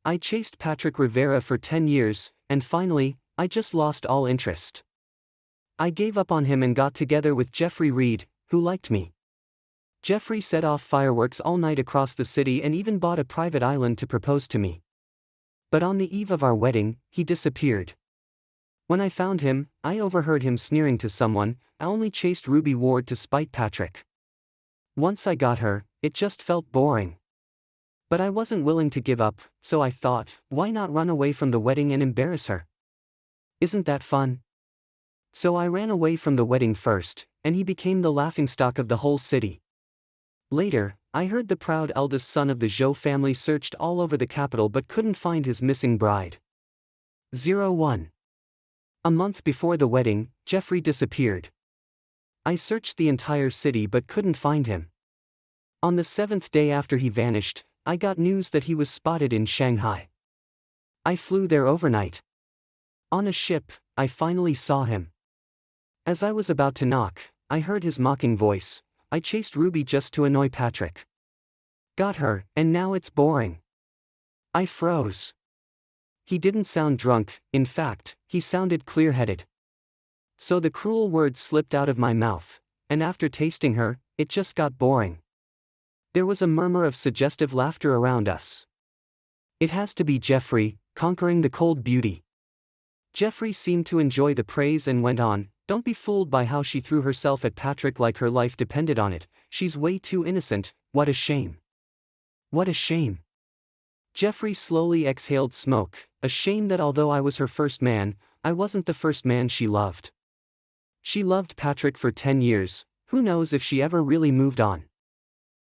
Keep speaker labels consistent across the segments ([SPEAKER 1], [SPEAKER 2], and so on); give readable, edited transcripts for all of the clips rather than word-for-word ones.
[SPEAKER 1] I chased Patrick Rivera for 10 years, and finally, I just lost all interest. I gave up on him and got together with Jeffrey Reed, who liked me. Jeffrey set off fireworks all night across the city and even bought a private island to propose to me. But on the eve of our wedding, he disappeared. When I found him, I overheard him sneering to someone, "I only chased Ruby Ward to spite Patrick. Once I got her, it just felt boring." But I wasn't willing to give up, so I thought, why not run away from the wedding and embarrass her? Isn't that fun? So I ran away from the wedding first, and he became the laughingstock of the whole city. Later, I heard the proud eldest son of the Zhou family searched all over the capital but couldn't find his missing bride. 01. A month before the wedding, Jeffrey disappeared. I searched the entire city but couldn't find him. On the 7th day after he vanished, I got news that he was spotted in Shanghai. I flew there overnight. On a ship, I finally saw him. As I was about to knock, I heard his mocking voice, "I chased Ruby just to annoy Patrick. Got her, and now it's boring." I froze. He didn't sound drunk, in fact, he sounded clear-headed. So the cruel words slipped out of my mouth, and after tasting her, it just got boring. There was a murmur of suggestive laughter around us. It has to be Jeffrey, conquering the cold beauty. Jeffrey seemed to enjoy the praise and went on, "Don't be fooled by how she threw herself at Patrick like her life depended on it. She's way too innocent, what a shame. What a shame." Jeffrey slowly exhaled smoke, a shame that although I was her first man, I wasn't the first man she loved. She loved Patrick for 10 years, who knows if she ever really moved on.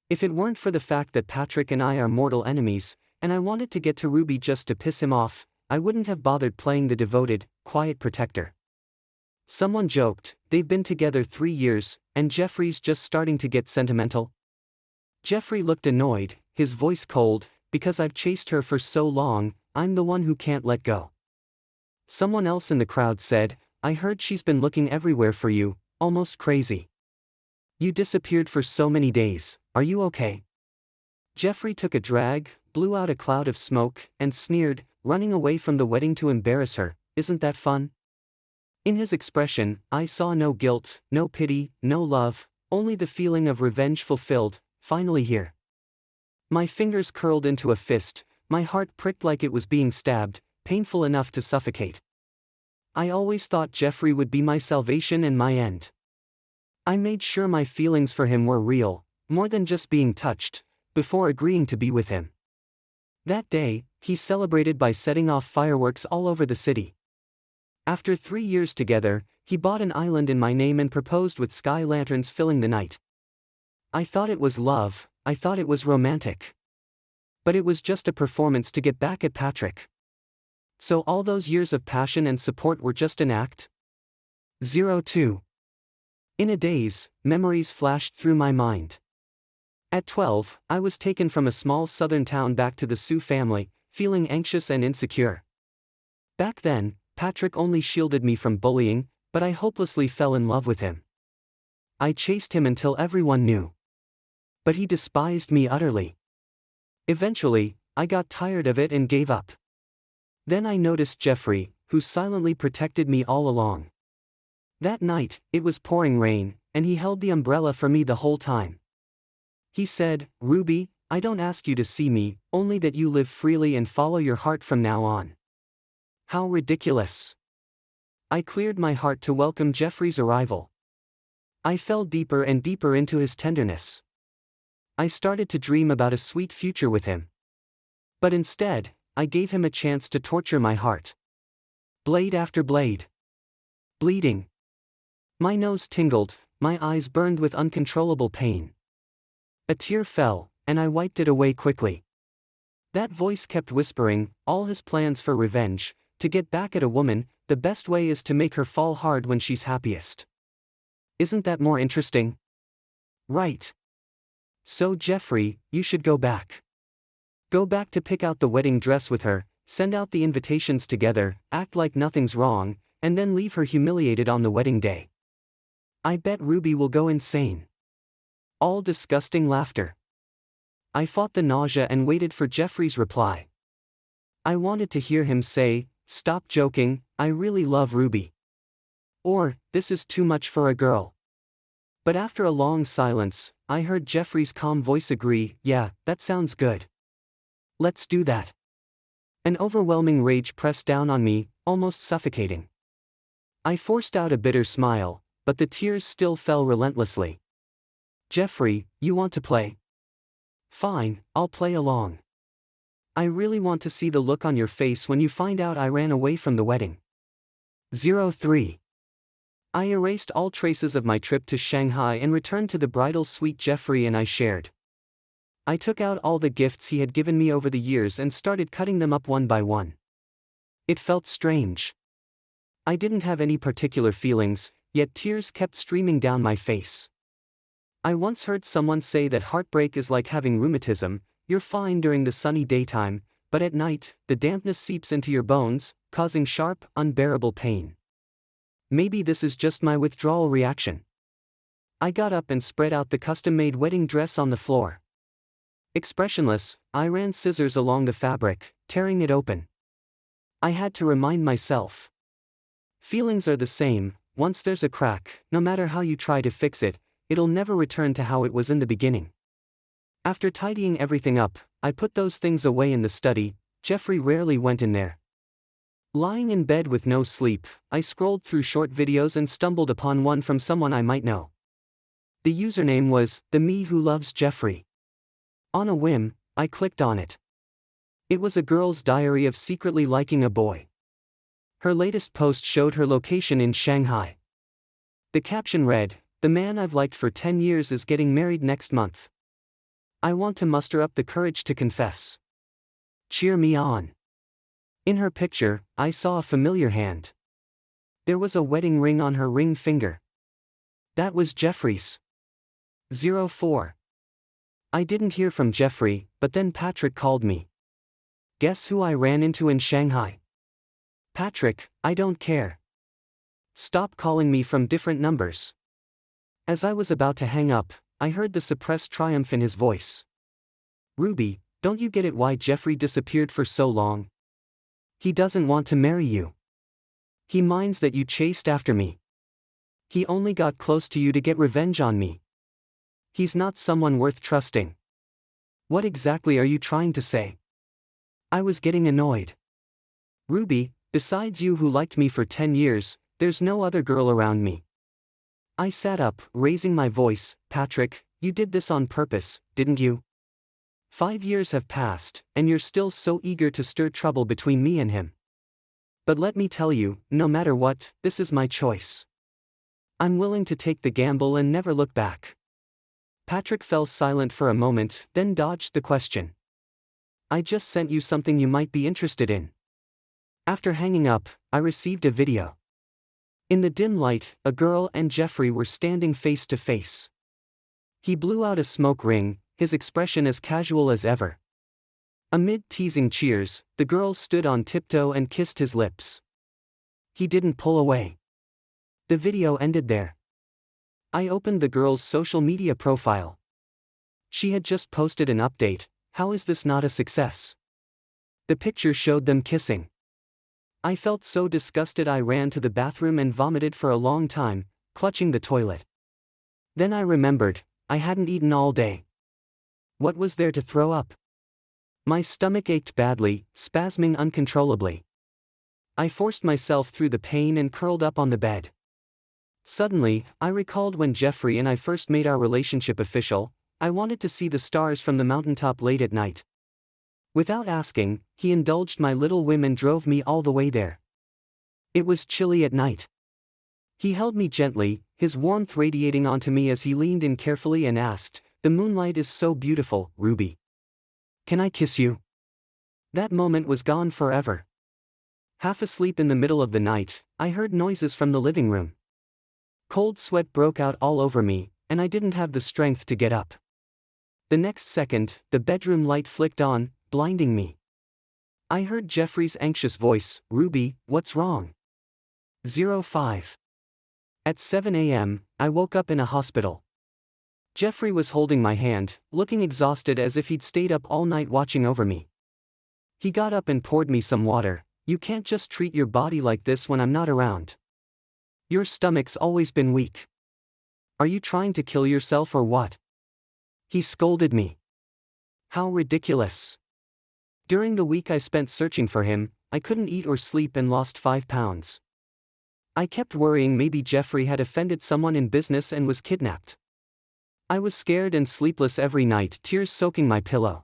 [SPEAKER 1] If it weren't for the fact that Patrick and I are mortal enemies, and I wanted to get to Ruby just to piss him off, I wouldn't have bothered playing the devoted, quiet protector. Someone joked, they've been together 3 years, and Jeffrey's just starting to get sentimental. Jeffrey looked annoyed, his voice cold, "Because I've chased her for so long, I'm the one who can't let go." Someone else in the crowd said, "I heard she's been looking everywhere for you, almost crazy. You disappeared for so many days, are you okay?" Jeffrey took a drag, blew out a cloud of smoke, and sneered, "Running away from the wedding to embarrass her, isn't that fun?" In his expression, I saw no guilt, no pity, no love, only the feeling of revenge fulfilled, finally here. My fingers curled into a fist, my heart pricked like it was being stabbed, painful enough to suffocate. I always thought Jeffrey would be my salvation and my end. I made sure my feelings for him were real, more than just being touched, before agreeing to be with him. That day, he celebrated by setting off fireworks all over the city. After 3 years together, he bought an island in my name and proposed with sky lanterns filling the night. I thought it was love, I thought it was romantic. But it was just a performance to get back at Patrick. So all those years of passion and support were just an act? 02. In a daze, memories flashed through my mind. At 12, I was taken from a small southern town back to the Sioux family, feeling anxious and insecure. Back then, Patrick only shielded me from bullying, but I hopelessly fell in love with him. I chased him until everyone knew. But he despised me utterly. Eventually, I got tired of it and gave up. Then I noticed Jeffrey, who silently protected me all along. That night, it was pouring rain, and he held the umbrella for me the whole time. He said, "Ruby, I don't ask you to see me, only that you live freely and follow your heart from now on." How ridiculous. I cleared my heart to welcome Jeffrey's arrival. I fell deeper and deeper into his tenderness. I started to dream about a sweet future with him. But instead, I gave him a chance to torture my heart. Blade after blade. Bleeding. My nose tingled, my eyes burned with uncontrollable pain. A tear fell, and I wiped it away quickly. That voice kept whispering, all his plans for revenge, to get back at a woman, the best way is to make her fall hard when she's happiest. Isn't that more interesting? Right. So Jeffrey, you should go back. Go back to pick out the wedding dress with her, send out the invitations together, act like nothing's wrong, and then leave her humiliated on the wedding day. I bet Ruby will go insane. All disgusting laughter. I fought the nausea and waited for Jeffrey's reply. I wanted to hear him say, "Stop joking, I really love Ruby." Or, "This is too much for a girl." But after a long silence, I heard Jeffrey's calm voice agree, "Yeah, that sounds good. Let's do that." An overwhelming rage pressed down on me, almost suffocating. I forced out a bitter smile, but the tears still fell relentlessly. "Jeffrey, you want to play? Fine, I'll play along. I really want to see the look on your face when you find out I ran away from the wedding." 03. I erased all traces of my trip to Shanghai and returned to the bridal suite Jeffrey and I shared. I took out all the gifts he had given me over the years and started cutting them up one by one. It felt strange. I didn't have any particular feelings, yet tears kept streaming down my face. I once heard someone say that heartbreak is like having rheumatism. You're fine during the sunny daytime, but at night, the dampness seeps into your bones, causing sharp, unbearable pain. Maybe this is just my withdrawal reaction. I got up and spread out the custom-made wedding dress on the floor. Expressionless, I ran scissors along the fabric, tearing it open. I had to remind myself. Feelings are the same. Once there's a crack, no matter how you try to fix it, it'll never return to how it was in the beginning. After tidying everything up, I put those things away in the study. Jeffrey rarely went in there. Lying in bed with no sleep, I scrolled through short videos and stumbled upon one from someone I might know. The username was, "The Me Who Loves Jeffrey." On a whim, I clicked on it. It was a girl's diary of secretly liking a boy. Her latest post showed her location in Shanghai. The caption read, "The man I've liked for 10 years is getting married next month. I want to muster up the courage to confess. Cheer me on." In her picture, I saw a familiar hand. There was a wedding ring on her ring finger. That was Jeffrey's. 04. I didn't hear from Jeffrey, but then Patrick called me. Guess who I ran into in Shanghai? "Patrick, I don't care. Stop calling me from different numbers." As I was about to hang up, I heard the suppressed triumph in his voice. "Ruby, don't you get it why Jeffrey disappeared for so long? He doesn't want to marry you. He minds that you chased after me. He only got close to you to get revenge on me. He's not someone worth trusting. What exactly are you trying to say?" I was getting annoyed. "Ruby, besides you who liked me for 10 years, there's no other girl around me." I sat up, raising my voice. "Patrick, you did this on purpose, didn't you? 5 years have passed, and you're still so eager to stir trouble between me and him. But let me tell you, no matter what, this is my choice. I'm willing to take the gamble and never look back." Patrick fell silent for a moment, then dodged the question. "I just sent you something you might be interested in." After hanging up, I received a video. In the dim light, a girl and Jeffrey were standing face to face. He blew out a smoke ring, his expression as casual as ever. Amid teasing cheers, the girl stood on tiptoe and kissed his lips. He didn't pull away. The video ended there. I opened the girl's social media profile. She had just posted an update. How is this not a success? The picture showed them kissing. I felt so disgusted I ran to the bathroom and vomited for a long time, clutching the toilet. Then I remembered, I hadn't eaten all day. What was there to throw up? My stomach ached badly, spasming uncontrollably. I forced myself through the pain and curled up on the bed. Suddenly, I recalled when Jeffrey and I first made our relationship official. I wanted to see the stars from the mountaintop late at night. Without asking, he indulged my little whim and drove me all the way there. It was chilly at night. He held me gently, his warmth radiating onto me as he leaned in carefully and asked, "The moonlight is so beautiful, Ruby. Can I kiss you?" That moment was gone forever. Half asleep in the middle of the night, I heard noises from the living room. Cold sweat broke out all over me, and I didn't have the strength to get up. The next second, the bedroom light flicked on, blinding me. I heard Jeffrey's anxious voice, "Ruby, what's wrong?" 05. At 7 a.m., I woke up in a hospital. Jeffrey was holding my hand, looking exhausted as if he'd stayed up all night watching over me. He got up and poured me some water. You can't just treat your body like this when I'm not around. Your stomach's always been weak. Are you trying to kill yourself or what? He scolded me. How ridiculous. During the week I spent searching for him, I couldn't eat or sleep and lost 5 pounds. I kept worrying maybe Jeffrey had offended someone in business and was kidnapped. I was scared and sleepless every night, tears soaking my pillow.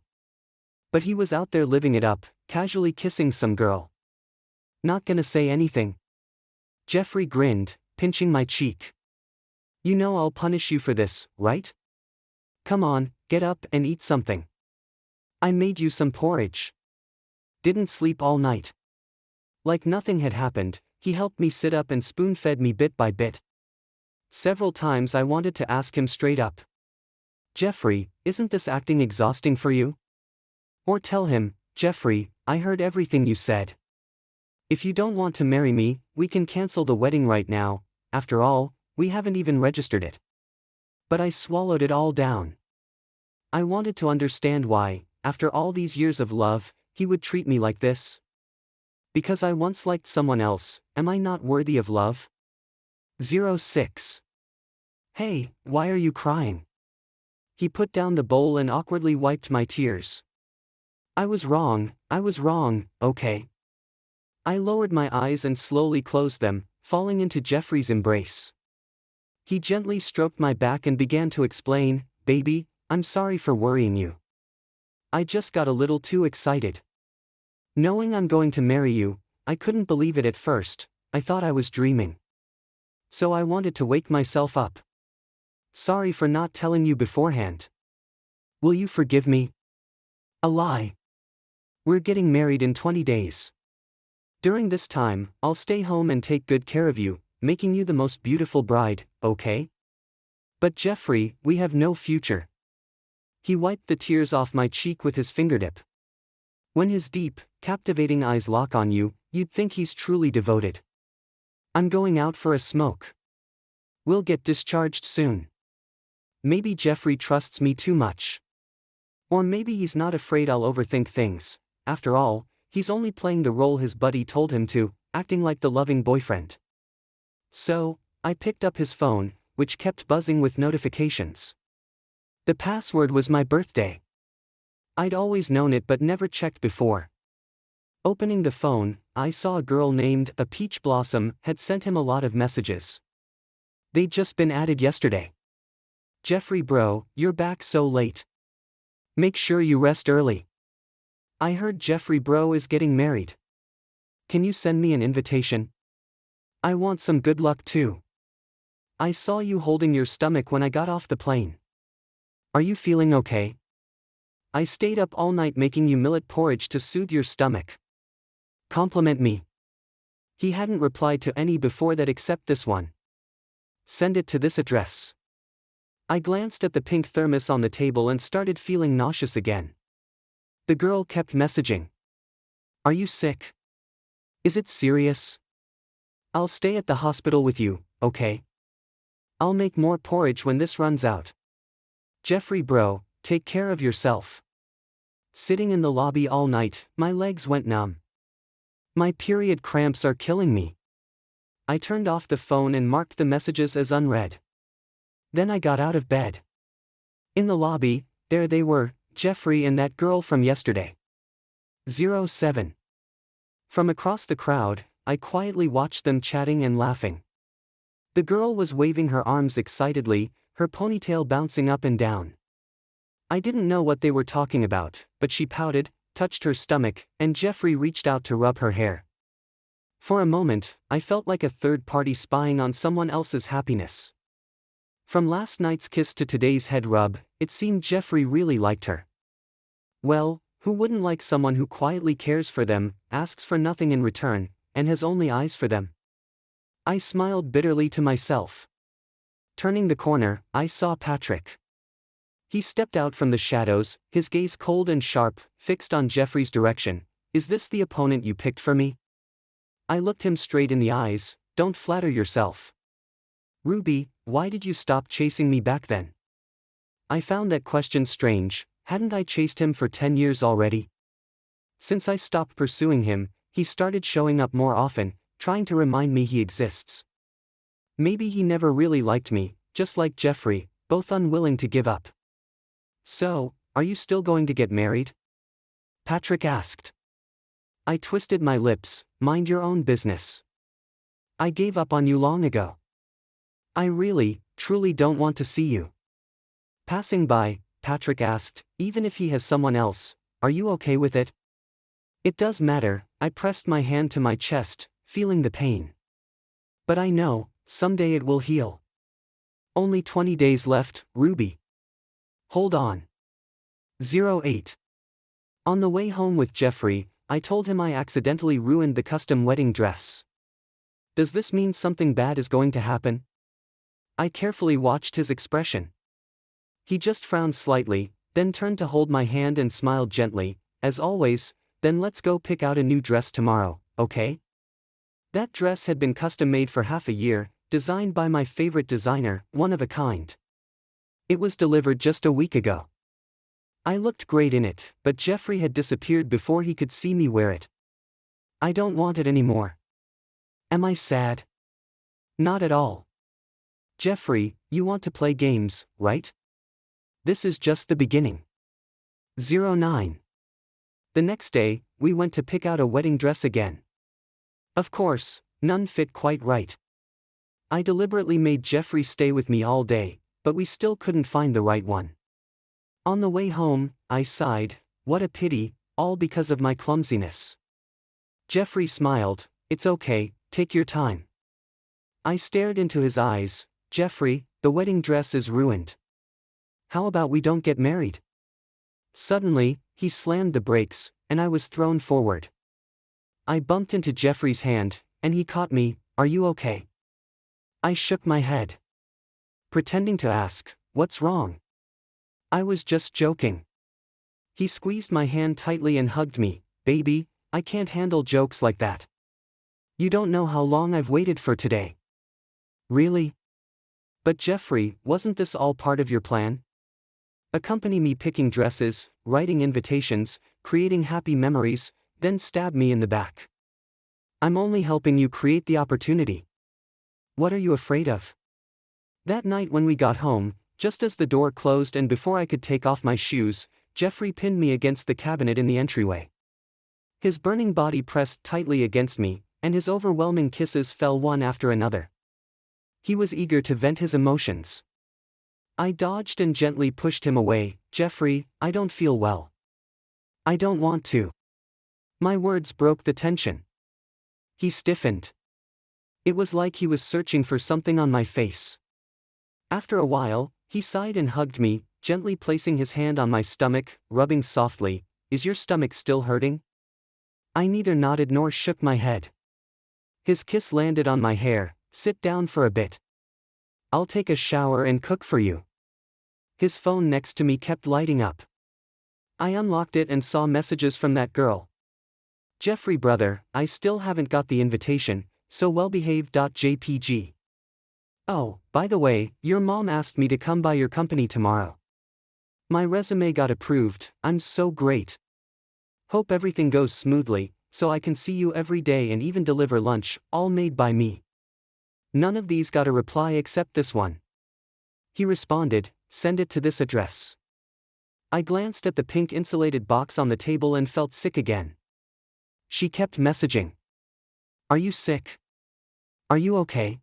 [SPEAKER 1] But he was out there living it up, casually kissing some girl. Not gonna say anything. Jeffrey grinned, pinching my cheek. You know I'll punish you for this, right? Come on, get up and eat something. I made you some porridge. Didn't sleep all night. Like nothing had happened, he helped me sit up and spoon-fed me bit by bit. Several times I wanted to ask him straight up. Jeffrey, isn't this acting exhausting for you? Or tell him, Jeffrey, I heard everything you said. If you don't want to marry me, we can cancel the wedding right now, after all, we haven't even registered it. But I swallowed it all down. I wanted to understand why, after all these years of love, he would treat me like this. Because I once liked someone else, am I not worthy of love? 06. Hey, why are you crying? He put down the bowl and awkwardly wiped my tears. I was wrong, okay. I lowered my eyes and slowly closed them, falling into Jeffrey's embrace. He gently stroked my back and began to explain, baby, I'm sorry for worrying you. I just got a little too excited. Knowing I'm going to marry you, I couldn't believe it at first, I thought I was dreaming. So I wanted to wake myself up. Sorry for not telling you beforehand. Will you forgive me? A lie. We're getting married in 20 days. During this time, I'll stay home and take good care of you, making you the most beautiful bride, okay? But Jeffrey, we have no future. He wiped the tears off my cheek with his fingertip. When his deep, captivating eyes lock on you, you'd think he's truly devoted. I'm going out for a smoke. We'll get discharged soon. Maybe Jeffrey trusts me too much. Or maybe he's not afraid I'll overthink things. After all, he's only playing the role his buddy told him to, acting like the loving boyfriend. So, I picked up his phone, which kept buzzing with notifications. The password was my birthday. I'd always known it but never checked before. Opening the phone, I saw a girl named A Peach Blossom had sent him a lot of messages. They'd just been added yesterday. Jeffrey bro, you're back so late. Make sure you rest early. I heard Jeffrey bro is getting married. Can you send me an invitation? I want some good luck too. I saw you holding your stomach when I got off the plane. Are you feeling okay? I stayed up all night making you millet porridge to soothe your stomach. Compliment me. He hadn't replied to any before that except this one. Send it to this address. I glanced at the pink thermos on the table and started feeling nauseous again. The girl kept messaging. Are you sick? Is it serious? I'll stay at the hospital with you, okay? I'll make more porridge when this runs out. Jeffrey bro, take care of yourself. Sitting in the lobby all night, my legs went numb. My period cramps are killing me. I turned off the phone and marked the messages as unread. Then I got out of bed. In the lobby, there they were, Jeffrey and that girl from yesterday. 07. From across the crowd, I quietly watched them chatting and laughing. The girl was waving her arms excitedly, her ponytail bouncing up and down. I didn't know what they were talking about, but she pouted, touched her stomach, and Jeffrey reached out to rub her hair. For a moment, I felt like a third party spying on someone else's happiness. From last night's kiss to today's head rub, it seemed Jeffrey really liked her. Well, who wouldn't like someone who quietly cares for them, asks for nothing in return, and has only eyes for them? I smiled bitterly to myself. Turning the corner, I saw Patrick. He stepped out from the shadows, his gaze cold and sharp, fixed on Jeffrey's direction. Is this the opponent you picked for me? I looked him straight in the eyes. Don't flatter yourself. Ruby, why did you stop chasing me back then? I found that question strange. Hadn't I chased him for 10 years already? Since I stopped pursuing him, he started showing up more often, trying to remind me he exists. Maybe he never really liked me, just like Jeffrey, both unwilling to give up. So, are you still going to get married? Patrick asked. I twisted my lips. Mind your own business. I gave up on you long ago. I really, truly don't want to see you. Passing by, Patrick asked, even if he has someone else, are you okay with it? It does matter. I pressed my hand to my chest, feeling the pain. But I know, someday it will heal. Only 20 days left, Ruby. Hold on. 08. On the way home with Jeffrey, I told him I accidentally ruined the custom wedding dress. Does this mean something bad is going to happen? I carefully watched his expression. He just frowned slightly, then turned to hold my hand and smiled gently. As always, then let's go pick out a new dress tomorrow, okay? That dress had been custom made for half a year, designed by my favorite designer, one of a kind. It was delivered just a week ago. I looked great in it, but Jeffrey had disappeared before he could see me wear it. I don't want it anymore. Am I sad? Not at all. Jeffrey, you want to play games, right? This is just the beginning. 09. The next day, we went to pick out a wedding dress again. Of course, none fit quite right. I deliberately made Jeffrey stay with me all day, but we still couldn't find the right one. On the way home, I sighed, what a pity, all because of my clumsiness. Jeffrey smiled, it's okay, take your time. I stared into his eyes. Jeffrey, the wedding dress is ruined. How about we don't get married? Suddenly, he slammed the brakes, and I was thrown forward. I bumped into Jeffrey's hand, and he caught me. Are you okay? I shook my head, pretending to ask, what's wrong? I was just joking. He squeezed my hand tightly and hugged me. Baby, I can't handle jokes like that. You don't know how long I've waited for today. Really? But Jeffrey, wasn't this all part of your plan? Accompany me picking dresses, writing invitations, creating happy memories, then stab me in the back. I'm only helping you create the opportunity. What are you afraid of? That night when we got home, just as the door closed and before I could take off my shoes, Jeffrey pinned me against the cabinet in the entryway. His burning body pressed tightly against me, and his overwhelming kisses fell one after another. He was eager to vent his emotions. I dodged and gently pushed him away. Jeffrey, I don't feel well. I don't want to. My words broke the tension. He stiffened. It was like he was searching for something on my face. After a while, he sighed and hugged me, gently placing his hand on my stomach, rubbing softly. Is your stomach still hurting? I neither nodded nor shook my head. His kiss landed on my hair. Sit down for a bit. I'll take a shower and cook for you. His phone next to me kept lighting up. I unlocked it and saw messages from that girl. Jeffrey brother, I still haven't got the invitation, so well-behaved.jpg. Oh, by the way, your mom asked me to come by your company tomorrow. My resume got approved. I'm so great. Hope everything goes smoothly, so I can see you every day and even deliver lunch, all made by me. None of these got a reply except this one. He responded, send it to this address. I glanced at the pink insulated box on the table and felt sick again. She kept messaging. Are you sick? Are you okay?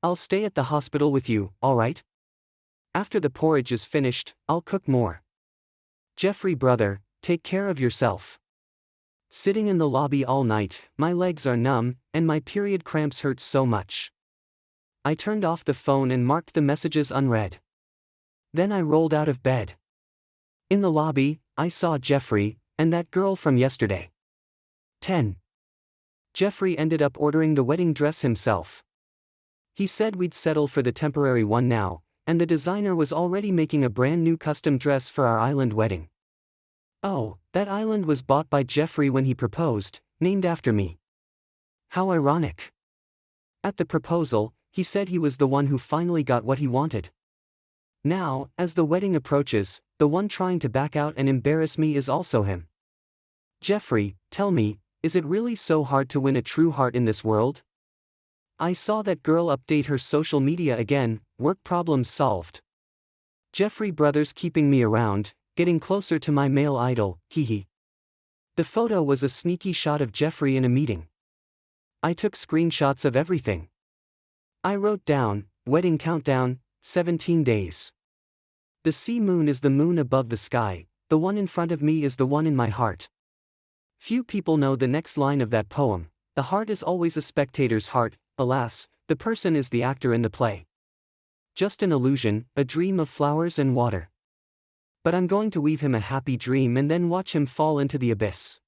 [SPEAKER 1] I'll stay at the hospital with you, alright? After the porridge is finished, I'll cook more. Jeffrey brother, take care of yourself. Sitting in the lobby all night, my legs are numb, and my period cramps hurt so much. I turned off the phone and marked the messages unread. Then I rolled out of bed. In the lobby, I saw Jeffrey, and that girl from yesterday. 10. Jeffrey ended up ordering the wedding dress himself. He said we'd settle for the temporary one now, and the designer was already making a brand new custom dress for our island wedding. Oh, that island was bought by Jeffrey when he proposed, named after me. How ironic. At the proposal, he said he was the one who finally got what he wanted. Now, as the wedding approaches, the one trying to back out and embarrass me is also him. Jeffrey, tell me, is it really so hard to win a true heart in this world? I saw that girl update her social media again, work problems solved. Jeffrey brothers keeping me around, getting closer to my male idol, hee. The photo was a sneaky shot of Jeffrey in a meeting. I took screenshots of everything. I wrote down, wedding countdown, 17 days. The sea moon is the moon above the sky, the one in front of me is the one in my heart. Few people know the next line of that poem, the heart is always a spectator's heart, alas, the person is the actor in the play. Just an illusion, a dream of flowers and water. But I'm going to weave him a happy dream and then watch him fall into the abyss.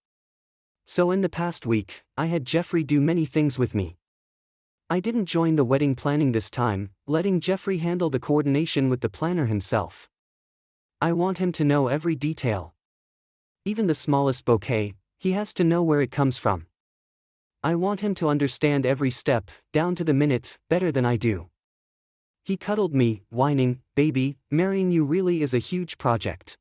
[SPEAKER 1] So in the past week, I had Jeffrey do many things with me. I didn't join the wedding planning this time, letting Jeffrey handle the coordination with the planner himself. I want him to know every detail. Even the smallest bouquet, he has to know where it comes from. I want him to understand every step, down to the minute, better than I do. He cuddled me, whining, "Baby, marrying you really is a huge project."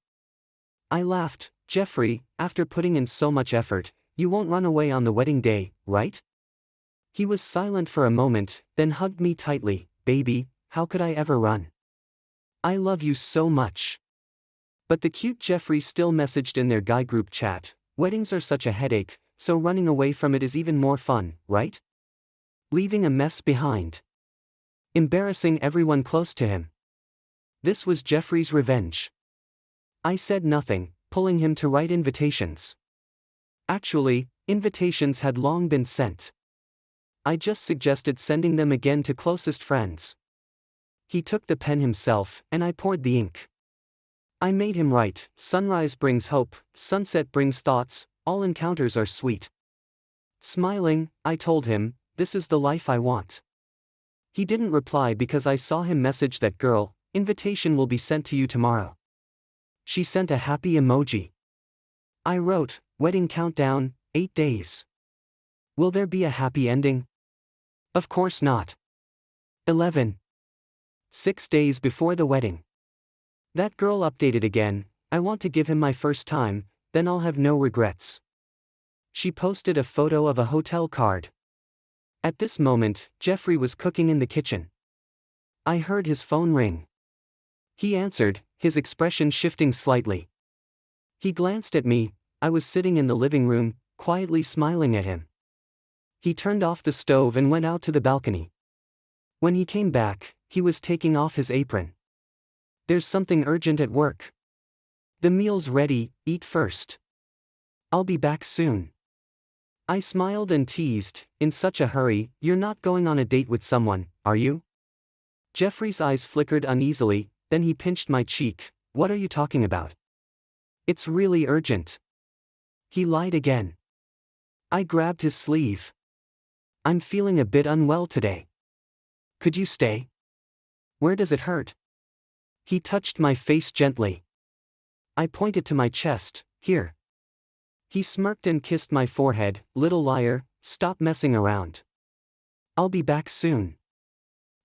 [SPEAKER 1] I laughed, "Jeffrey, after putting in so much effort, you won't run away on the wedding day, right?" He was silent for a moment, then hugged me tightly, "Baby, how could I ever run? I love you so much." But the cute Jeffrey still messaged in their guy group chat, "Weddings are such a headache, so running away from it is even more fun, right? Leaving a mess behind. Embarrassing everyone close to him." This was Jeffrey's revenge. I said nothing, pulling him to write invitations. Actually, invitations had long been sent. I just suggested sending them again to closest friends. He took the pen himself, and I poured the ink. I made him write, "Sunrise brings hope, sunset brings thoughts, all encounters are sweet." Smiling, I told him, "This is the life I want." He didn't reply because I saw him message that girl, "Invitation will be sent to you tomorrow." She sent a happy emoji. I wrote, "Wedding countdown, 8 days. Will there be a happy ending?" Of course not. 11. 6 days before the wedding. That girl updated again, "I want to give him my first time, then I'll have no regrets." She posted a photo of a hotel card. At this moment, Jeffrey was cooking in the kitchen. I heard his phone ring. He answered, his expression shifting slightly. He glanced at me. I was sitting in the living room, quietly smiling at him. He turned off the stove and went out to the balcony. When he came back, he was taking off his apron. "There's something urgent at work. The meal's ready, eat first. I'll be back soon." I smiled and teased, "In such a hurry, you're not going on a date with someone, are you?" Jeffrey's eyes flickered uneasily, then he pinched my cheek. "What are you talking about? It's really urgent." He lied again. I grabbed his sleeve. "I'm feeling a bit unwell today. Could you stay? Where does it hurt?" He touched my face gently. I pointed to my chest, "Here." He smirked and kissed my forehead, "Little liar, stop messing around. I'll be back soon.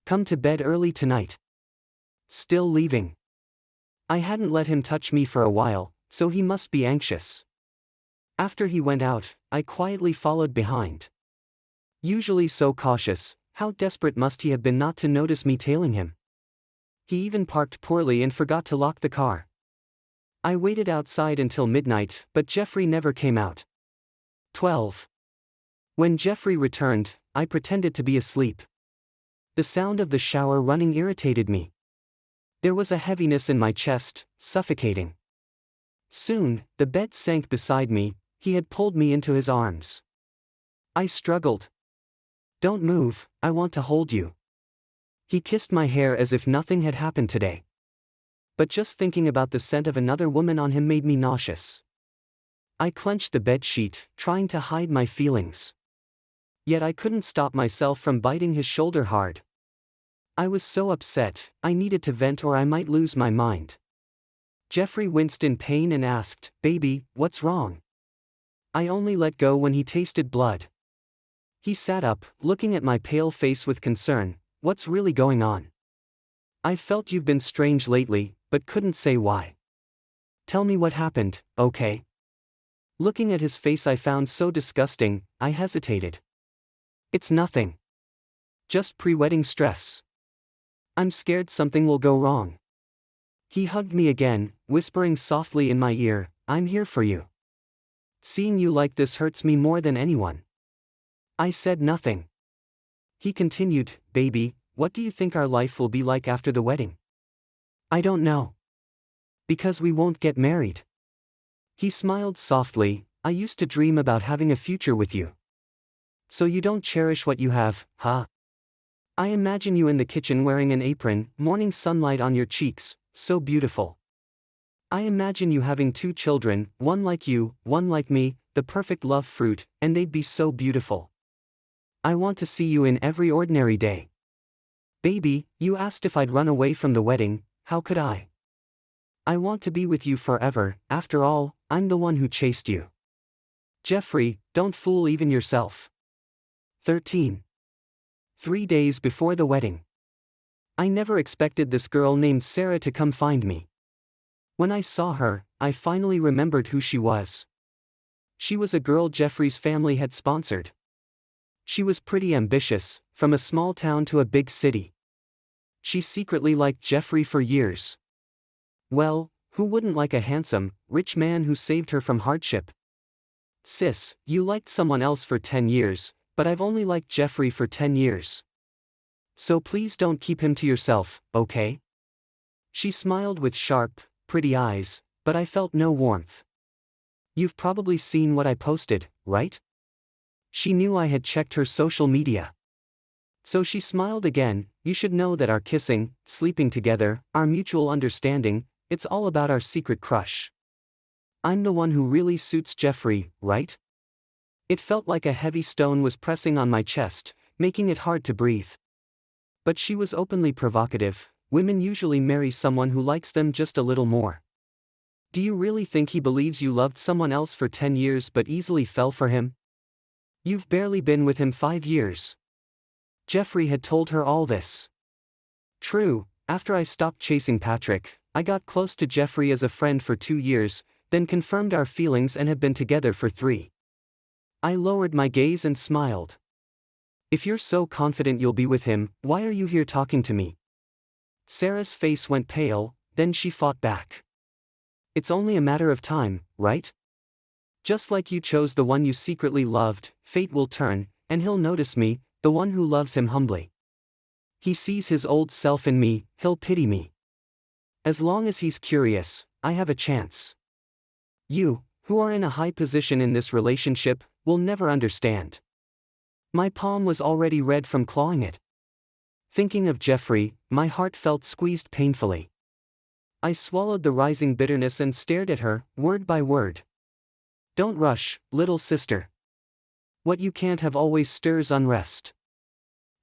[SPEAKER 1] Come to bed early tonight." Still leaving. I hadn't let him touch me for a while, so he must be anxious. After he went out, I quietly followed behind. Usually so cautious, how desperate must he have been not to notice me tailing him? He even parked poorly and forgot to lock the car. I waited outside until midnight, but Jeffrey never came out. 12. When Jeffrey returned, I pretended to be asleep. The sound of the shower running irritated me. There was a heaviness in my chest, suffocating. Soon, the bed sank beside me. He had pulled me into his arms. I struggled. "Don't move, I want to hold you." He kissed my hair as if nothing had happened today. But just thinking about the scent of another woman on him made me nauseous. I clenched the bed sheet, trying to hide my feelings. Yet I couldn't stop myself from biting his shoulder hard. I was so upset, I needed to vent or I might lose my mind. Jeffrey winced in pain and asked, "Baby, what's wrong?" I only let go when he tasted blood. He sat up, looking at my pale face with concern. "What's really going on? I felt you've been strange lately, but couldn't say why. Tell me what happened, okay?" Looking at his face I found so disgusting, I hesitated. It's nothing. Just pre-wedding stress. I'm scared something will go wrong. He hugged me again, whispering softly in my ear, I'm here for you. Seeing you like this hurts me more than anyone. I said nothing. He continued, baby, what do you think our life will be like after the wedding? I don't know. Because we won't get married. He smiled softly, I used to dream about having a future with you. So you don't cherish what you have, huh? I imagine you in the kitchen wearing an apron, morning sunlight on your cheeks, so beautiful. I imagine you having 2 children, one like you, one like me, the perfect love fruit, and they'd be so beautiful. I want to see you in every ordinary day. Baby, you asked if I'd run away from the wedding, how could I? I want to be with you forever, after all, I'm the one who chased you. Jeffrey, don't fool even yourself. 13. 3 days before the wedding. I never expected this girl named Sarah to come find me. When I saw her, I finally remembered who she was. She was a girl Jeffrey's family had sponsored. She was pretty ambitious, from a small town to a big city. She secretly liked Jeffrey for years. Well, who wouldn't like a handsome, rich man who saved her from hardship? Sis, you liked someone else for 10 years, but I've only liked Jeffrey for 10 years. So please don't keep him to yourself, okay? She smiled with sharp, pretty eyes, but I felt no warmth. You've probably seen what I posted, right? She knew I had checked her social media. So she smiled again, you should know that our kissing, sleeping together, our mutual understanding, it's all about our secret crush. I'm the one who really suits Jeffrey, right? It felt like a heavy stone was pressing on my chest, making it hard to breathe. But she was openly provocative, women usually marry someone who likes them just a little more. Do you really think he believes you loved someone else for 10 years but easily fell for him? You've barely been with him 5 years. Jeffrey had told her all this. True, after I stopped chasing Patrick, I got close to Jeffrey as a friend for 2 years, then confirmed our feelings and have been together for 3. I lowered my gaze and smiled. If you're so confident you'll be with him, why are you here talking to me? Sarah's face went pale, then she fought back. It's only a matter of time, right? Just like you chose the one you secretly loved, fate will turn, and he'll notice me, the one who loves him humbly. He sees his old self in me, he'll pity me. As long as he's curious, I have a chance. You, who are in a high position in this relationship, will never understand. My palm was already red from clawing it. Thinking of Jeffrey, my heart felt squeezed painfully. I swallowed the rising bitterness and stared at her, word by word. Don't rush, little sister. What you can't have always stirs unrest.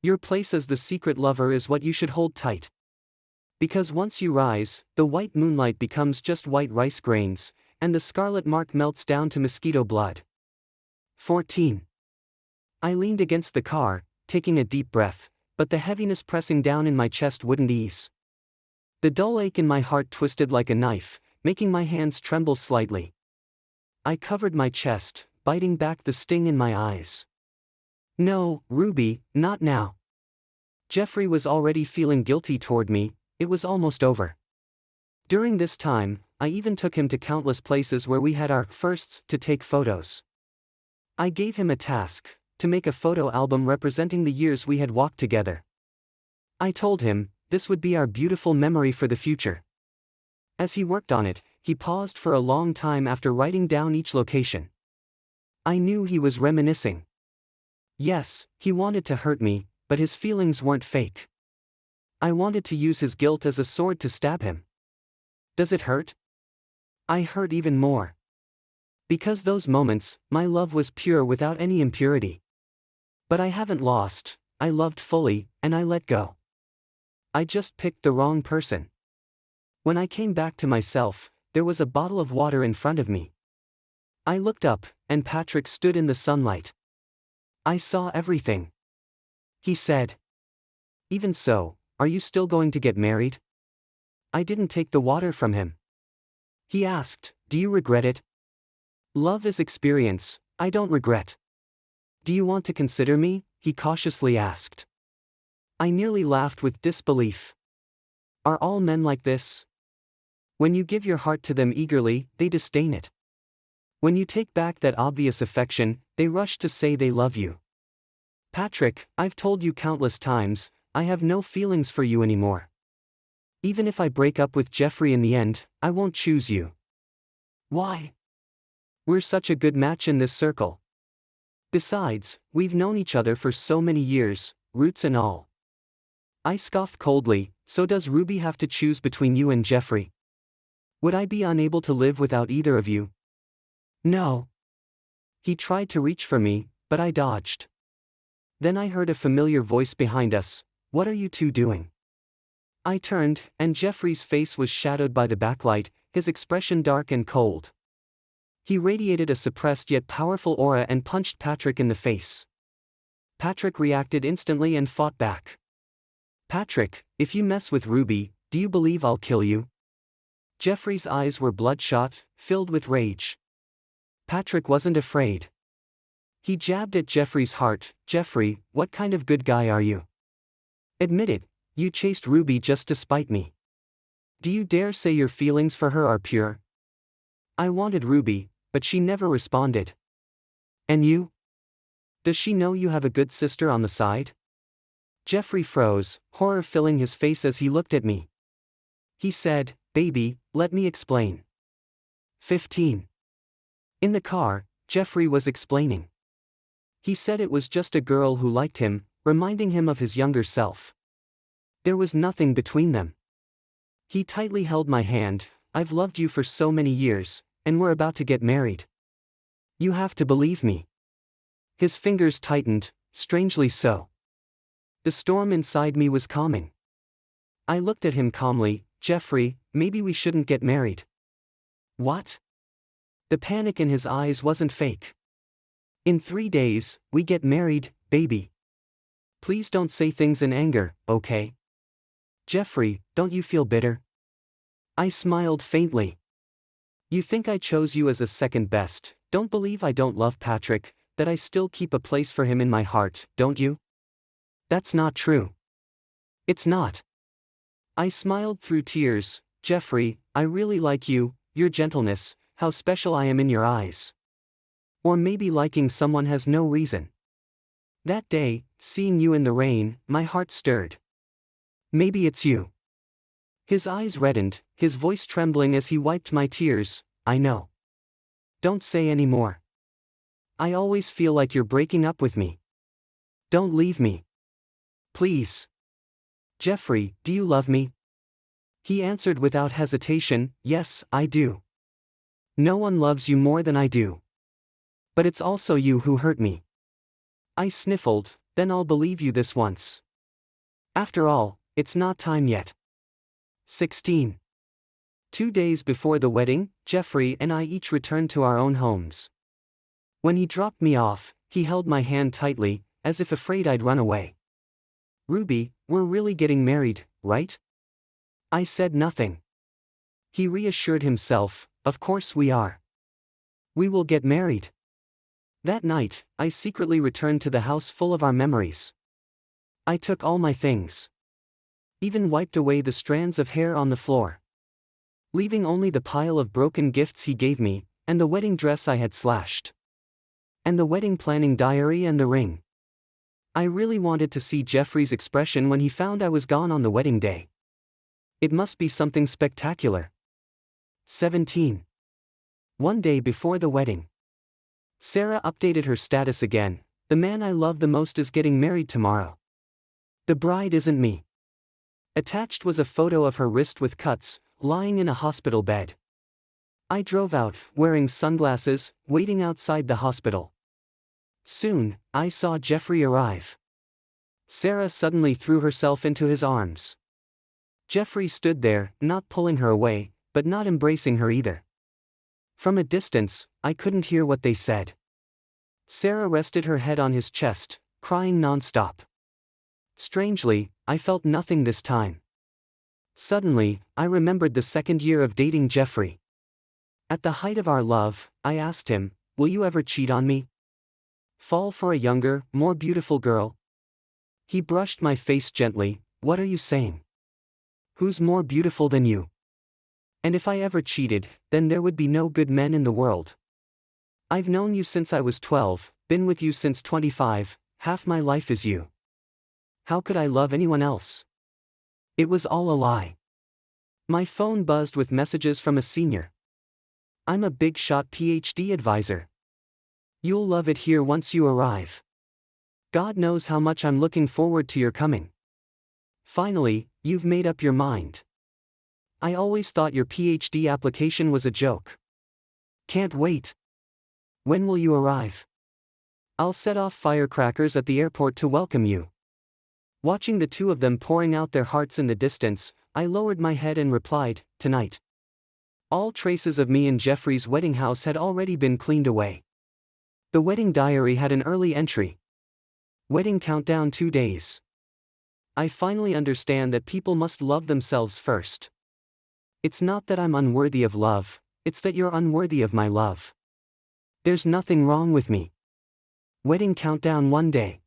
[SPEAKER 1] Your place as the secret lover is what you should hold tight. Because once you rise, the white moonlight becomes just white rice grains, and the scarlet mark melts down to mosquito blood. 14. I leaned against the car, taking a deep breath, but the heaviness pressing down in my chest wouldn't ease. The dull ache in my heart twisted like a knife, making my hands tremble slightly. I covered my chest, biting back the sting in my eyes. No, Ruby, not now. Jeffrey was already feeling guilty toward me, it was almost over. During this time, I even took him to countless places where we had our firsts to take photos. I gave him a task, to make a photo album representing the years we had walked together. I told him, this would be our beautiful memory for the future. As he worked on it, he paused for a long time after writing down each location. I knew he was reminiscing. Yes, he wanted to hurt me, but his feelings weren't fake. I wanted to use his guilt as a sword to stab him. Does it hurt? I hurt even more. Because those moments, my love was pure without any impurity. But I haven't lost, I loved fully, and I let go. I just picked the wrong person. When I came back to myself, there was a bottle of water in front of me. I looked up, and Patrick stood in the sunlight. I saw everything. He said, even so, are you still going to get married? I didn't take the water from him. He asked, do you regret it? Love is experience, I don't regret. Do you want to consider me? He cautiously asked. I nearly laughed with disbelief. Are all men like this? When you give your heart to them eagerly, they disdain it. When you take back that obvious affection, they rush to say they love you. Patrick, I've told you countless times, I have no feelings for you anymore. Even if I break up with Jeffrey in the end, I won't choose you. Why? We're such a good match in this circle. Besides, we've known each other for so many years, roots and all. I scoffed coldly, so does Ruby have to choose between you and Jeffrey? Would I be unable to live without either of you? No. He tried to reach for me, but I dodged. Then I heard a familiar voice behind us. What are you two doing? I turned, and Jeffrey's face was shadowed by the backlight, his expression dark and cold. He radiated a suppressed yet powerful aura and punched Patrick in the face. Patrick reacted instantly and fought back. Patrick, if you mess with Ruby, do you believe I'll kill you? Jeffrey's eyes were bloodshot, filled with rage. Patrick wasn't afraid. He jabbed at Jeffrey's heart. Jeffrey, what kind of good guy are you? Admit it, you chased Ruby just to spite me. Do you dare say your feelings for her are pure? I wanted Ruby, but she never responded. And you? Does she know you have a good sister on the side? Jeffrey froze, horror filling his face as he looked at me. He said, baby, let me explain. 15. In the car, Jeffrey was explaining. He said it was just a girl who liked him, reminding him of his younger self. There was nothing between them. He tightly held my hand. I've loved you for so many years, and we're about to get married. You have to believe me. His fingers tightened, strangely so. The storm inside me was calming. I looked at him calmly. Jeffrey, maybe we shouldn't get married. What? The panic in his eyes wasn't fake. In 3 days, we get married, baby. Please don't say things in anger, okay? Jeffrey, don't you feel bitter? I smiled faintly. You think I chose you as a second best, don't believe I don't love Patrick, that I still keep a place for him in my heart, don't you? That's not true. It's not. I smiled through tears. Jeffrey, I really like you, your gentleness, how special I am in your eyes. Or maybe liking someone has no reason. That day, seeing you in the rain, my heart stirred. Maybe it's you. His eyes reddened, his voice trembling as he wiped my tears. I know. Don't say any more. I always feel like you're breaking up with me. Don't leave me. Please. Jeffrey, do you love me? He answered without hesitation, yes, I do. No one loves you more than I do. But it's also you who hurt me. I sniffled, then I'll believe you this once. After all, it's not time yet. 16. 2 days before the wedding, Jeffrey and I each returned to our own homes. When he dropped me off, he held my hand tightly, as if afraid I'd run away. Ruby, we're really getting married, right? I said nothing. He reassured himself, of course we are. We will get married. That night, I secretly returned to the house full of our memories. I took all my things. Even wiped away the strands of hair on the floor. Leaving only the pile of broken gifts he gave me, and the wedding dress I had slashed. And the wedding planning diary and the ring. I really wanted to see Jeffrey's expression when he found I was gone on the wedding day. It must be something spectacular. 17. 1 day before the wedding. Sarah updated her status again. The man I love the most is getting married tomorrow. The bride isn't me. Attached was a photo of her wrist with cuts, lying in a hospital bed. I drove out, wearing sunglasses, waiting outside the hospital. Soon, I saw Jeffrey arrive. Sarah suddenly threw herself into his arms. Jeffrey stood there, not pulling her away, but not embracing her either. From a distance, I couldn't hear what they said. Sarah rested her head on his chest, crying non-stop. Strangely, I felt nothing this time. Suddenly, I remembered the second year of dating Jeffrey. At the height of our love, I asked him, will you ever cheat on me? Fall for a younger, more beautiful girl? He brushed my face gently. What are you saying? Who's more beautiful than you? And if I ever cheated, then there would be no good men in the world. I've known you since I was 12, been with you since 25, half my life is you. How could I love anyone else? It was all a lie. My phone buzzed with messages from a senior. I'm a big shot PhD advisor. You'll love it here once you arrive. God knows how much I'm looking forward to your coming. Finally, you've made up your mind. I always thought your PhD application was a joke. Can't wait. When will you arrive? I'll set off firecrackers at the airport to welcome you. Watching the two of them pouring out their hearts in the distance, I lowered my head and replied, tonight. All traces of me in Jeffrey's wedding house had already been cleaned away. The wedding diary had an early entry. Wedding countdown 2 days. I finally understand that people must love themselves first. It's not that I'm unworthy of love, it's that you're unworthy of my love. There's nothing wrong with me. Wedding countdown 1 day.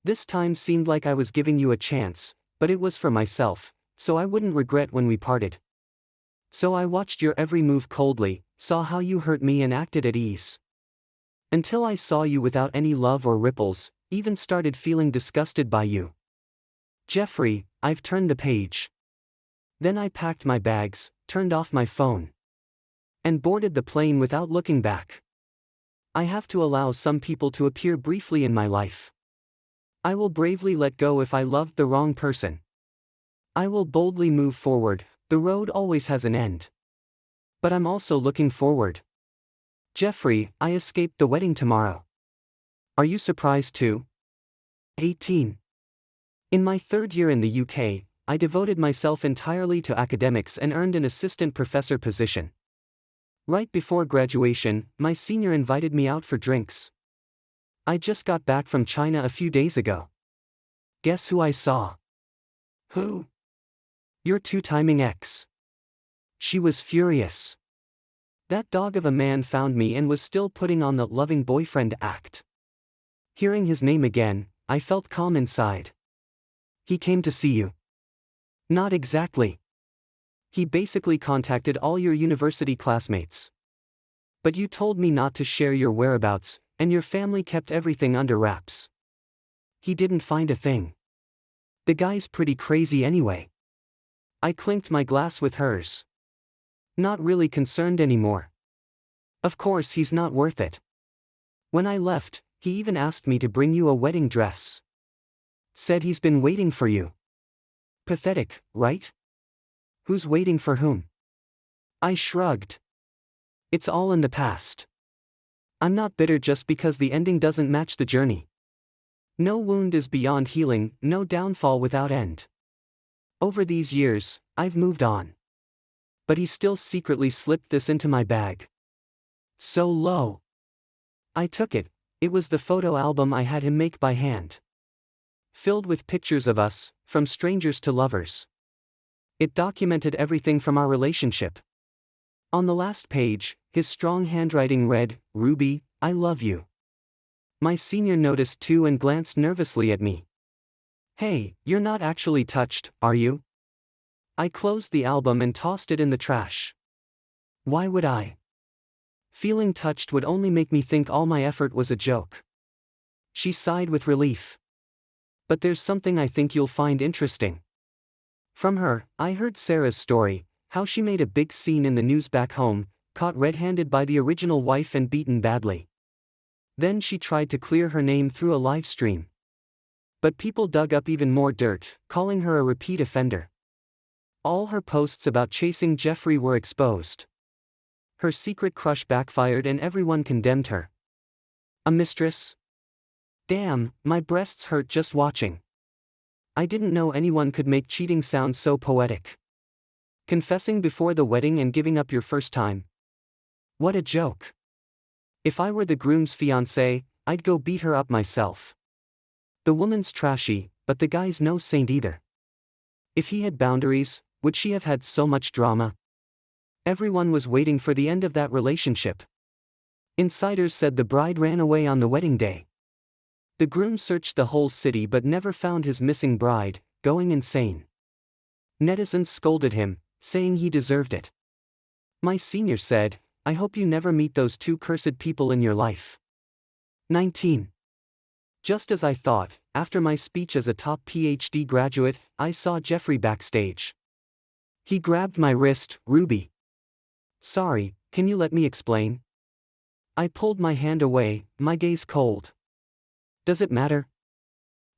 [SPEAKER 1] This time seemed like I was giving you a chance, but it was for myself, so I wouldn't regret when we parted. So I watched your every move coldly, saw how you hurt me and acted at ease. Until I saw you without any love or ripples, even started feeling disgusted by you. Jeffrey, I've turned the page. Then I packed my bags, turned off my phone, and boarded the plane without looking back. I have to allow some people to appear briefly in my life. I will bravely let go if I loved the wrong person. I will boldly move forward, the road always has an end. But I'm also looking forward. Jeffrey, I escaped the wedding tomorrow. Are you surprised too? 18. In my 3rd year in the UK, I devoted myself entirely to academics and earned an assistant professor position. Right before graduation, my senior invited me out for drinks. I just got back from China a few days ago. Guess who I saw? Who? Your two-timing ex. She was furious. That dog of a man found me and was still putting on the loving boyfriend act. Hearing his name again, I felt calm inside. He came to see you. Not exactly. He basically contacted all your university classmates. But you told me not to share your whereabouts, and your family kept everything under wraps. He didn't find a thing. The guy's pretty crazy anyway. I clinked my glass with hers. Not really concerned anymore. Of course he's not worth it. When I left, he even asked me to bring you a wedding dress. Said he's been waiting for you. Pathetic, right? Who's waiting for whom? I shrugged. It's all in the past. I'm not bitter just because the ending doesn't match the journey. No wound is beyond healing, no downfall without end. Over these years, I've moved on. But he still secretly slipped this into my bag. So low. I took it. It was the photo album I had him make by hand. Filled with pictures of us, from strangers to lovers. It documented everything from our relationship. On the last page, his strong handwriting read, "Ruby, I love you." My senior noticed too and glanced nervously at me. Hey, you're not actually touched, are you? I closed the album and tossed it in the trash. Why would I? Feeling touched would only make me think all my effort was a joke. She sighed with relief. But there's something I think you'll find interesting. From her, I heard Sarah's story, how she made a big scene in the news back home, caught red-handed by the original wife and beaten badly. Then she tried to clear her name through a live stream. But people dug up even more dirt, calling her a repeat offender. All her posts about chasing Jeffrey were exposed. Her secret crush backfired and everyone condemned her. A mistress? Damn, my breasts hurt just watching. I didn't know anyone could make cheating sound so poetic. Confessing before the wedding and giving up your first time. What a joke. If I were the groom's fiancé, I'd go beat her up myself. The woman's trashy, but the guy's no saint either. If he had boundaries, would she have had so much drama? Everyone was waiting for the end of that relationship. Insiders said the bride ran away on the wedding day. The groom searched the whole city but never found his missing bride, going insane. Netizens scolded him, saying he deserved it. My senior said, "I hope you never meet those two cursed people in your life." 19. Just as I thought, after my speech as a top PhD graduate, I saw Jeffrey backstage. He grabbed my wrist. "Ruby. Sorry, can you let me explain?" I pulled my hand away, my gaze cold. "Does it matter?"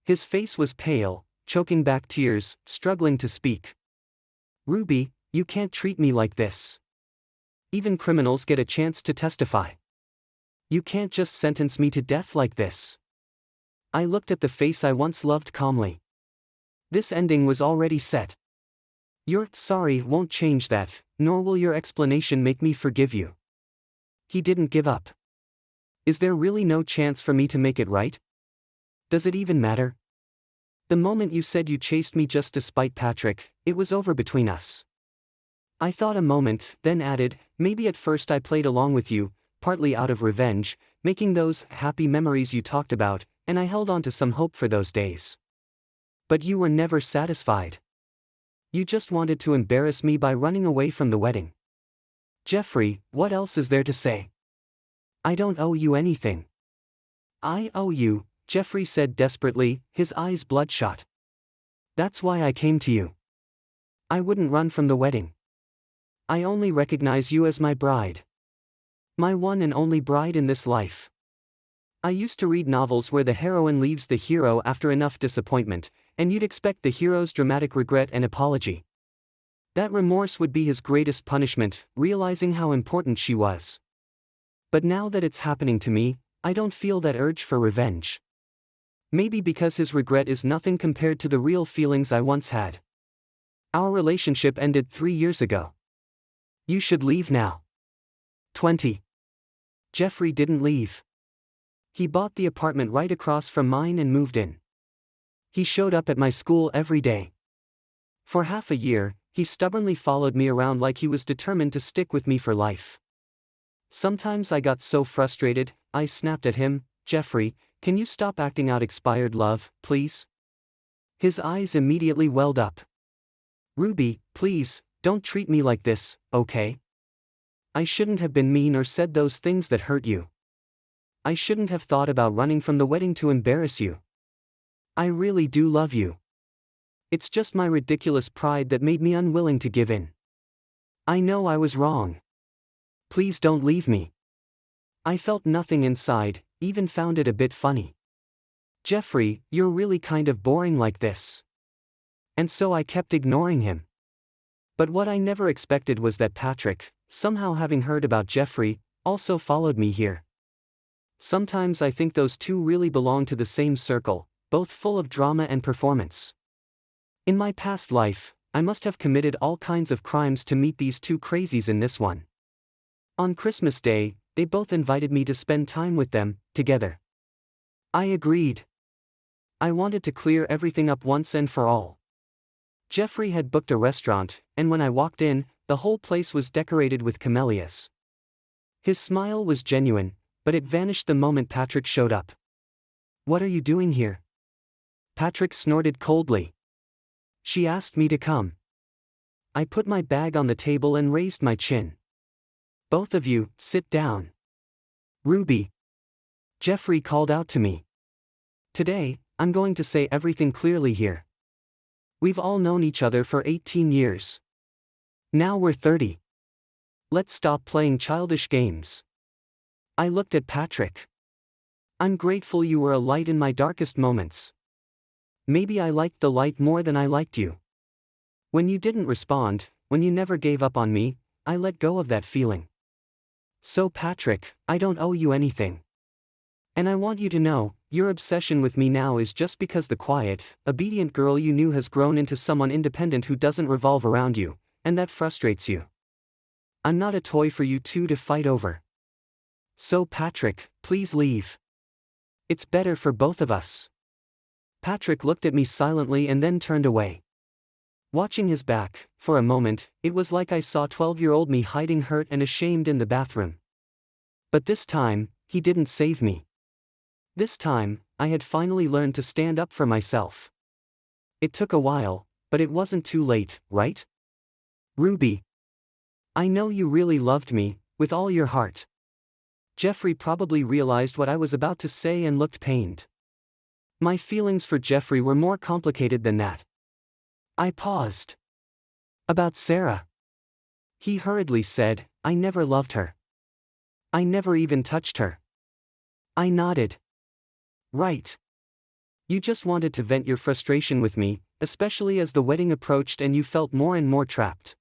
[SPEAKER 1] His face was pale, choking back tears, struggling to speak. "Ruby, you can't treat me like this. Even criminals get a chance to testify. You can't just sentence me to death like this." I looked at the face I once loved calmly. This ending was already set. "Your sorry won't change that, nor will your explanation make me forgive you." He didn't give up. "Is there really no chance for me to make it right? Does it even matter? The moment you said you chased me just to spite Patrick, it was over between us." I thought a moment, then added, "Maybe at first I played along with you, partly out of revenge, making those happy memories you talked about, and I held on to some hope for those days. But you were never satisfied. You just wanted to embarrass me by running away from the wedding." "Jeffrey, what else is there to say? I don't owe you anything." "I owe you," Jeffrey said desperately, his eyes bloodshot. "That's why I came to you. I wouldn't run from the wedding. I only recognize you as my bride. My one and only bride in this life. I used to read novels where the heroine leaves the hero after enough disappointment, and you'd expect the hero's dramatic regret and apology. That remorse would be his greatest punishment, realizing how important she was. But now that it's happening to me, I don't feel that urge for revenge. Maybe because his regret is nothing compared to the real feelings I once had. Our relationship ended 3 years ago. You should leave now." 20. Jeffrey didn't leave. He bought the apartment right across from mine and moved in. He showed up at my school every day. For half a year, he stubbornly followed me around like he was determined to stick with me for life. Sometimes I got so frustrated, I snapped at him, "Jeffrey, can you stop acting out expired love, please?" His eyes immediately welled up. "Ruby, please, don't treat me like this, okay? I shouldn't have been mean or said those things that hurt you. I shouldn't have thought about running from the wedding to embarrass you. I really do love you. It's just my ridiculous pride that made me unwilling to give in. I know I was wrong. Please don't leave me." I felt nothing inside, even found it a bit funny. "Jeffrey, you're really kind of boring like this." And so I kept ignoring him. But what I never expected was that Patrick, somehow having heard about Jeffrey, also followed me here. Sometimes I think those two really belong to the same circle, both full of drama and performance. In my past life, I must have committed all kinds of crimes to meet these two crazies in this one. On Christmas Day, they both invited me to spend time with them, together. I agreed. I wanted to clear everything up once and for all. Jeffrey had booked a restaurant, and when I walked in, the whole place was decorated with camellias. His smile was genuine, but it vanished the moment Patrick showed up. "What are you doing here?" Patrick snorted coldly. "She asked me to come." I put my bag on the table and raised my chin. "Both of you, sit down." "Ruby." Jeffrey called out to me. "Today, I'm going to say everything clearly here. We've all known each other for 18 years. Now we're 30. Let's stop playing childish games." I looked at Patrick. "I'm grateful you were a light in my darkest moments. Maybe I liked the light more than I liked you. When you didn't respond, when you never gave up on me, I let go of that feeling. So Patrick, I don't owe you anything. And I want you to know, your obsession with me now is just because the quiet, obedient girl you knew has grown into someone independent who doesn't revolve around you, and that frustrates you. I'm not a toy for you two to fight over. So Patrick, please leave. It's better for both of us." Patrick looked at me silently and then turned away. Watching his back, for a moment, it was like I saw 12-year-old me hiding hurt and ashamed in the bathroom. But this time, he didn't save me. This time, I had finally learned to stand up for myself. It took a while, but it wasn't too late, right? Ruby. I know you really loved me, with all your heart. Jeffrey probably realized what I was about to say and looked pained. My feelings for Jeffrey were more complicated than that. I paused. About Sarah. He hurriedly said, I never loved her. I never even touched her. I nodded. Right. You just wanted to vent your frustration with me, especially as the wedding approached and you felt more and more trapped.